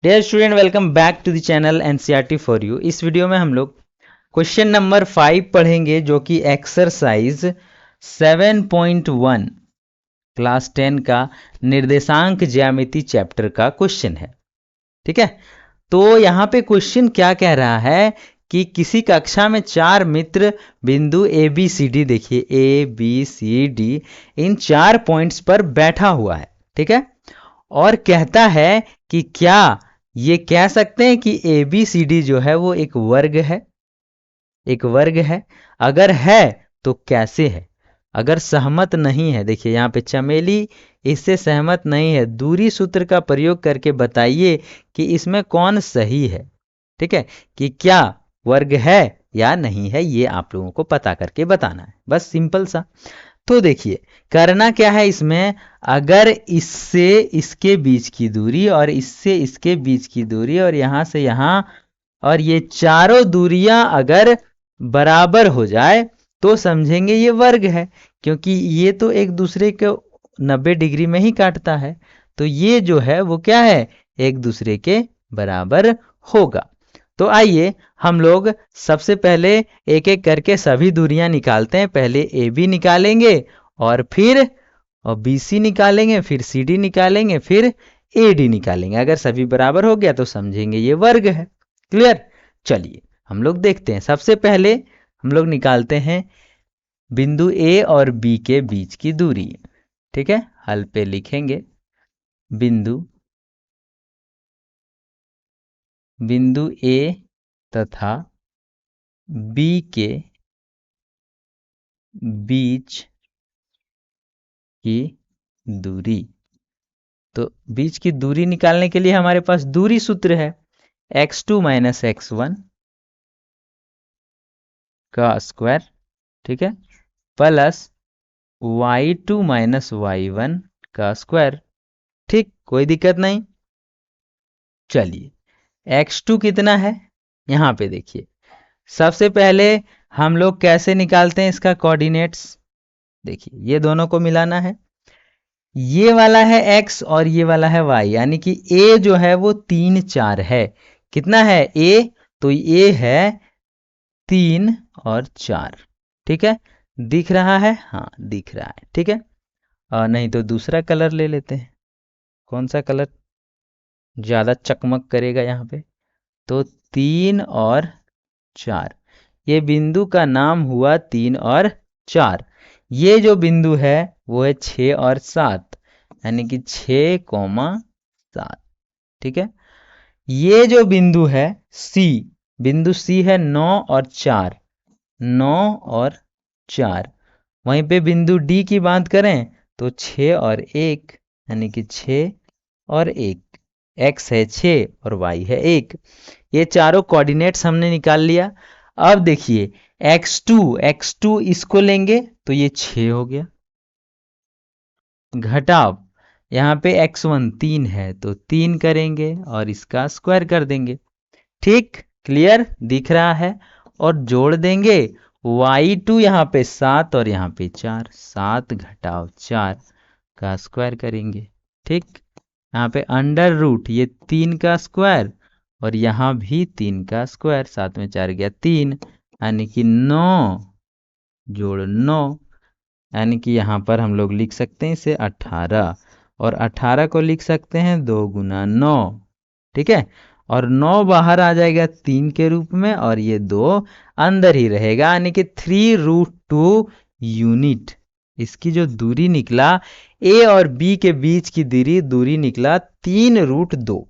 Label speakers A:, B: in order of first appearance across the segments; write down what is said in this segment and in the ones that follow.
A: Dear student, welcome back to the channel NCERT for you. इस video में हम लोग क्वेश्चन नंबर 5 पढ़ेंगे, जो कि एक्सरसाइज 7.1 क्लास 10 का निर्देशांक ज्यामिति चैप्टर का क्वेश्चन है। ठीक है, तो यहाँ पे क्वेश्चन क्या कह रहा है कि किसी कक्षा में 4 मित्र बिंदु ए बी सी डी, देखिए ए बी सी डी, इन 4 पॉइंट्स पर बैठा हुआ है। ठीक है, और कहता है कि क्या ये कह सकते हैं कि ए बी सी डी जो है वो एक वर्ग है, एक वर्ग है। अगर है तो कैसे है। अगर सहमत नहीं है, देखिए यहाँ पे चमेली इससे सहमत नहीं है, दूरी सूत्र का प्रयोग करके बताइए कि इसमें कौन सही है। ठीक है, कि क्या वर्ग है या नहीं है, ये आप लोगों को पता करके बताना है, बस सिंपल सा। तो देखिए करना क्या है इसमें, अगर इससे इसके बीच की दूरी और इससे इसके बीच की दूरी और यहां से यहां और ये चारों दूरियां अगर बराबर हो जाए तो समझेंगे ये वर्ग है, क्योंकि ये तो एक दूसरे को 90 डिग्री में ही काटता है। तो ये जो है वो क्या है, एक दूसरे के बराबर होगा। तो आइए हम लोग सबसे पहले एक एक करके सभी दूरियां निकालते हैं। पहले ए बी निकालेंगे और फिर बी सी निकालेंगे, फिर सी डी निकालेंगे, फिर ए डी निकालेंगे। अगर सभी बराबर हो गया तो समझेंगे ये वर्ग है। क्लियर। चलिए हम लोग देखते हैं। सबसे पहले हम लोग निकालते हैं बिंदु ए और बी के बीच की दूरी। ठीक है, हल पे लिखेंगे बिंदु बिंदु ए तथा बी के बीच की दूरी। तो बीच की दूरी निकालने के लिए हमारे पास दूरी सूत्र है x2 माइनस x1 का स्क्वायर, ठीक है, प्लस y2 माइनस y1 का स्क्वायर। ठीक, कोई दिक्कत नहीं। चलिए x2 कितना है, यहां पे देखिए। सबसे पहले हम लोग कैसे निकालते हैं इसका कोऑर्डिनेट्स, देखिए ये दोनों को मिलाना है। ये वाला है x और ये वाला है y, यानी कि a जो है वो 3 4 है। कितना है a, तो a है 3 और 4। ठीक है, दिख रहा है, हाँ दिख रहा है। ठीक है, और नहीं तो दूसरा कलर ले लेते हैं। कौन सा कलर ज्यादा चकमक करेगा यहाँ पे, तो 3 और 4। ये बिंदु का नाम हुआ 3 और 4। ये जो बिंदु है वो है 6 और 7, यानी कि 6,7। ठीक है, ये जो बिंदु है सी, बिंदु सी है 9 और 4, 9 और 4। वहीं पे बिंदु डी की बात करें तो 6 और 1, यानी कि 6 और 1। एक्स है 6 और वाई है 1। ये चारों कोऑर्डिनेट्स हमने निकाल लिया। अब देखिए x2 इसको लेंगे तो ये 6 हो गया, घटाव यहाँ पे x1 3 है तो 3 करेंगे और इसका स्क्वायर कर देंगे। ठीक, क्लियर दिख रहा है। और जोड़ देंगे y2 यहाँ पे 7 और यहाँ पे 4, 7 घटाव 4 का स्क्वायर करेंगे। ठीक, यहाँ पे अंडर रूट ये 3 का स्क्वायर और यहाँ भी 3 का स्क्वायर, 7 में 4 गया 3, यानी कि 9 जोड़ 9, यानी कि यहाँ पर हम लोग लिख सकते हैं इसे 18, और 18 को लिख सकते हैं 2 गुना 9। ठीक है, और 9 बाहर आ जाएगा 3 के रूप में और ये 2 अंदर ही रहेगा, यानी कि 3√2 यूनिट। इसकी जो दूरी निकला ए और बी के बीच की दूरी निकला 3√2।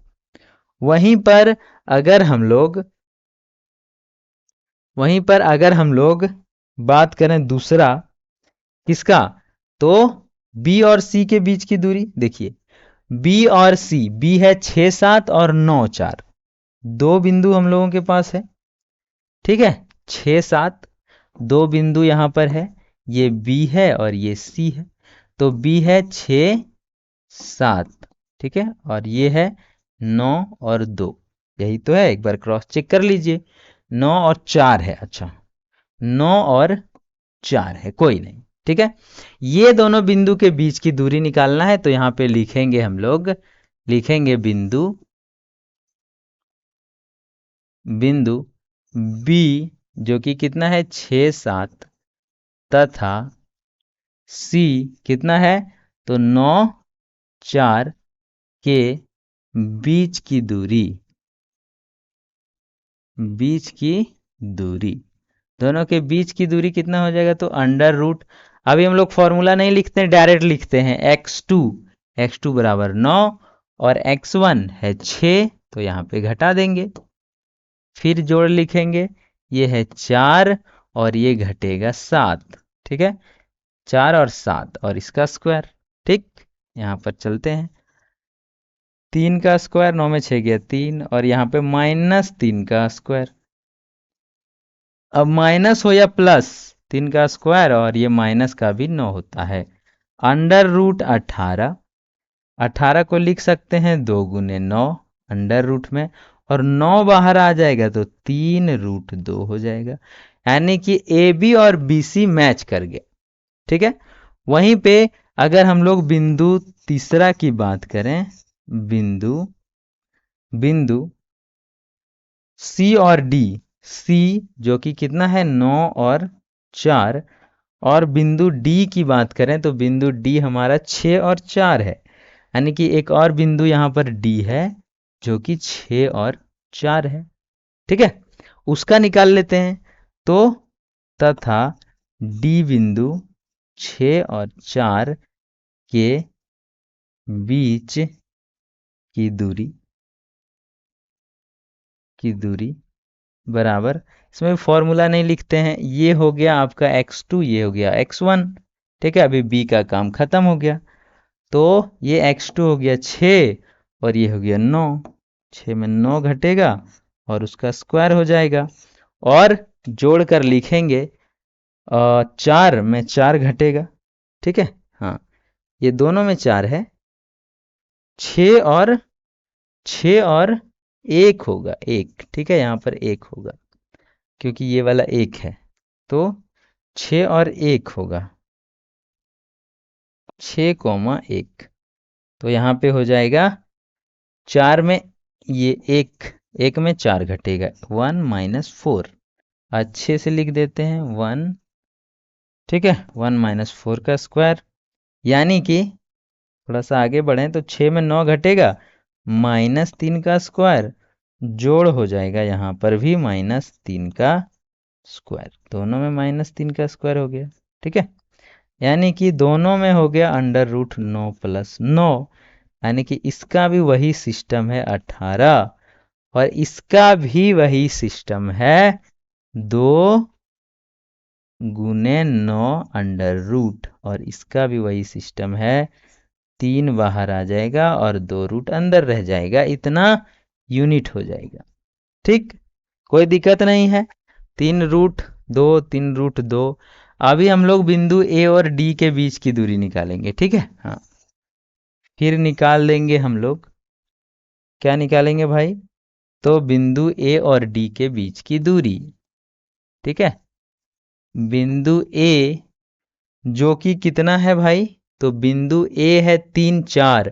A: वहीं पर अगर हम लोग बात करें दूसरा किसका, तो बी और सी के बीच की दूरी। देखिए बी और सी, बी है 6 7 और 9 4, दो बिंदु हम लोगों के पास है। ठीक है, 6 7, दो बिंदु यहां पर है, ये बी है और ये सी है। तो बी है 6 7, ठीक है, और ये है 9 और 2, यही तो है। एक बार क्रॉस चेक कर लीजिए, 9 और 4 है। अच्छा, 9 और 4 है, कोई नहीं। ठीक है, ये दोनों बिंदु के बीच की दूरी निकालना है, तो यहां पे लिखेंगे हम लोग, लिखेंगे बिंदु बिंदु बी जो कि कितना है 6 7 तथा सी कितना है तो 9 4 के बीच की दूरी, बीच की दूरी, दोनों के बीच की दूरी कितना हो जाएगा तो अंडर रूट। अभी हम लोग फॉर्मूला नहीं लिखते हैं, डायरेक्ट लिखते हैं x2 बराबर 9 और x1 है 6, तो यहाँ पे घटा देंगे, फिर जोड़ लिखेंगे, ये है 4 और ये घटेगा 7, ठीक है, 4 और 7 और इसका स्क्वायर, ठीक। यहाँ पर चलते हैं, 3 का स्क्वायर 9 में 6 गया 3 और यहाँ पे -3 का स्क्वायर। अब माइनस हो या प्लस, 3 का स्क्वायर और ये माइनस का भी 9 होता है। अंडर रूट 18, 18 को लिख सकते हैं 2 गुने 9 अंडर रूट में, और 9 बाहर आ जाएगा तो 3 रूट 2 हो जाएगा, यानी कि ए बी और बी सी मैच कर गया, ठीक है। वहीं पे अगर हम लोग बिंदु तीसरा की बात करें, बिंदु बिंदु सी और डी, सी जो कि कितना है 9 और 4, और बिंदु डी की बात करें तो बिंदु डी हमारा 6 और 4 है, यानी कि एक और बिंदु यहाँ पर डी है जो कि 6 और 4 है, ठीक है, उसका निकाल लेते हैं। तो तथा डी बिंदु 6 और 4 के बीच की दूरी बराबर, इसमें फॉर्मूला नहीं लिखते हैं, ये हो गया आपका x2, ये हो गया x1, ठीक है। अभी b का काम खत्म हो गया, तो ये x2 हो गया 6 और ये हो गया 9, 6 में 9 घटेगा और उसका स्क्वायर हो जाएगा, और जोड़ कर लिखेंगे 4 में 4 घटेगा, ठीक है। हाँ, ये दोनों में 4 है, 6 और 6 और 1 होगा, 1, ठीक है, यहाँ पर 1 होगा क्योंकि ये वाला 1 है, तो 6 और 1 होगा, 6, 1, तो यहाँ पे हो जाएगा 4 में ये 1 में 4 घटेगा, 1 - 4, अच्छे से लिख देते हैं 1, ठीक है, 1 - 4 का स्क्वायर, यानी कि थोड़ा सा आगे बढ़ें तो 6 में 9 घटेगा, -3 का स्क्वायर, जोड़ हो जाएगा यहाँ पर भी -3 का स्क्वायर, दोनों में -3 का स्क्वायर हो गया, ठीक है, यानी कि दोनों में हो गया अंडर रूट 9 + 9, यानी कि इसका भी वही सिस्टम है 18 और इसका भी वही सिस्टम है 2 गुने 9 अंडर रूट, और इसका भी वही सिस्टम है 3 बाहर आ जाएगा और 2 रूट अंदर रह जाएगा, इतना यूनिट हो जाएगा, ठीक, कोई दिक्कत नहीं है। 3 रूट 2, 3 रूट 2। अभी हम लोग बिंदु ए और डी के बीच की दूरी निकालेंगे, ठीक है। हाँ, फिर निकाल देंगे हम लोग, क्या निकालेंगे भाई, तो बिंदु ए और डी के बीच की दूरी, ठीक है, बिंदु ए जो कि कितना है भाई, तो बिंदु ए है 3 4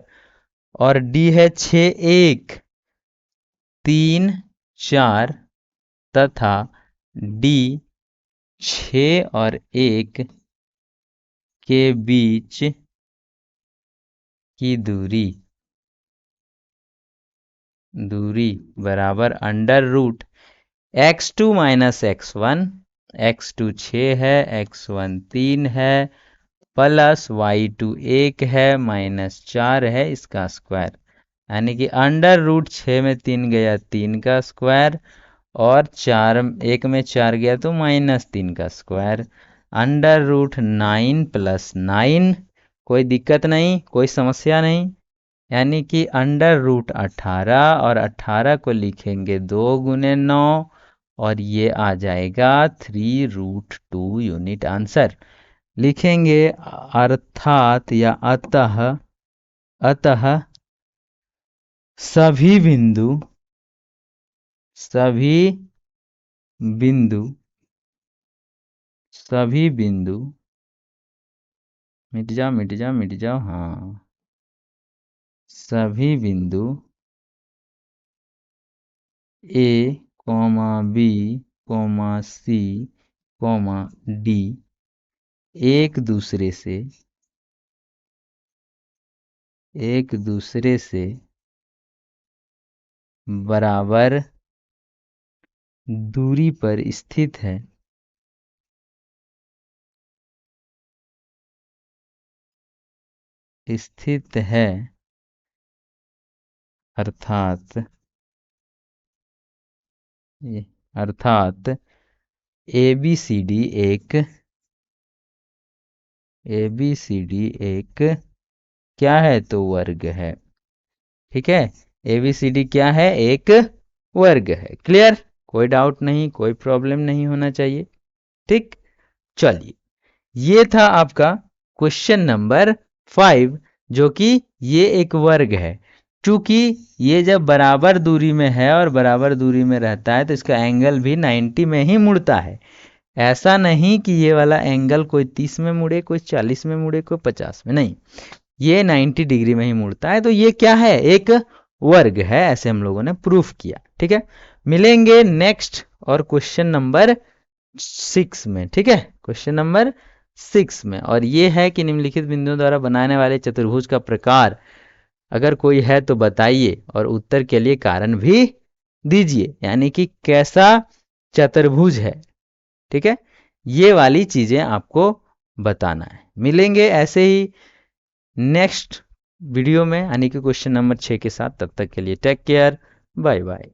A: और डी है 6 1, 3 4 तथा डी 6 और 1 के बीच की दूरी बराबर under root x2 - x1, x2 6 है, x1 3 है, प्लस y2 1 है, -4 है, इसका स्क्वायर, यानी कि अंडर रूट 6 में 3 गया 3 का स्क्वायर, और 4 1 में 4 गया तो -3 का स्क्वायर, अंडर रूट 9 + 9, कोई दिक्कत नहीं, कोई समस्या नहीं, यानी कि अंडर रूट 18 और 18 को लिखेंगे 2 गुने 9 और ये आ जाएगा 3 रूट 2 यूनिट आंसर लिखेंगे, अर्थात या अतः अतः सभी बिंदु सभी बिंदु सभी बिंदु मिट जाओ मिट जाओ मिट जाओ, हाँ, सभी बिंदु ए comma B comma C comma D एक दूसरे से बराबर दूरी पर स्थित है, अर्थात ABCD एक क्या है तो वर्ग है। ठीक है, ABCD क्या है, एक वर्ग है। क्लियर, कोई डाउट नहीं, कोई प्रॉब्लम नहीं होना चाहिए। ठीक, चलिए, ये था आपका क्वेश्चन नंबर 5, जो कि ये एक वर्ग है। चूंकि ये जब बराबर दूरी में है और बराबर दूरी में रहता है तो इसका एंगल भी 90 में ही मुड़ता है। ऐसा नहीं कि ये वाला एंगल कोई 30 में मुड़े, कोई 40 में मुड़े, कोई 50 में, नहीं, ये 90 डिग्री में ही मुड़ता है। तो ये क्या है, एक वर्ग है, ऐसे हम लोगों ने प्रूफ किया। ठीक है, मिलेंगे नेक्स्ट और क्वेश्चन नंबर 6 में। ठीक है, क्वेश्चन नंबर 6 में, और ये है कि निम्नलिखित बिंदुओं द्वारा बनाने वाले चतुर्भुज का प्रकार अगर कोई है तो बताइए और उत्तर के लिए कारण भी दीजिए, यानी कि कैसा चतुर्भुज है। ठीक है, ये वाली चीजें आपको बताना है। मिलेंगे ऐसे ही नेक्स्ट वीडियो में, यानी कि क्वेश्चन नंबर 6 के साथ। तब तक के लिए टेक केयर, बाय बाय।